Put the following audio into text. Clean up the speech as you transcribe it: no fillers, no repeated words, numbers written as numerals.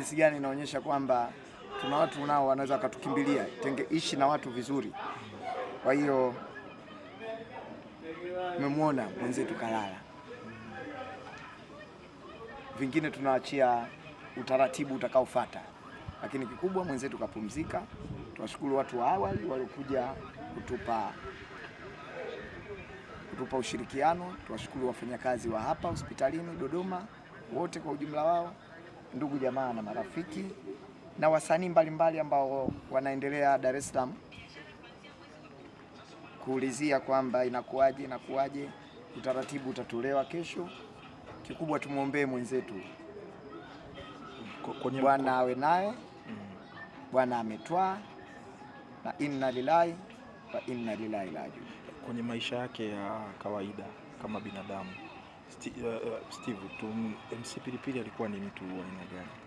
jinsi gani inaonyesha kwamba tuna watu nao wanaweza kutukimbilia, ishi na watu vizuri. Kwa hiyo umemwona mwenzetu kalala. Vingine tunaachia utaratibu utakaofuata. Lakini kikubwa mwenzetu kapumzika. Tunashukuru watu wa awali waliokuja kutupa ushirikiano. Tunashukuru wafanyakazi wa hapa hospitalini Dodoma wote kwa ujumla wao, ndugu jamaa na marafiki, na wasanii mbalimbali ambao wanaendelea Dar es Salaam kuulizia kwamba inakuaje, utaratibu utatolewa kesho. Kikubwa tumuombee mwenzetu, Bwana awe naye. Bwana ametwaa, na inna lillahi wa inna ilaihi rajiun. Kwenye maisha yake ya kawaida kama binadamu, Steve, MC Pilipili alikuwa ni mtu wa aina gani?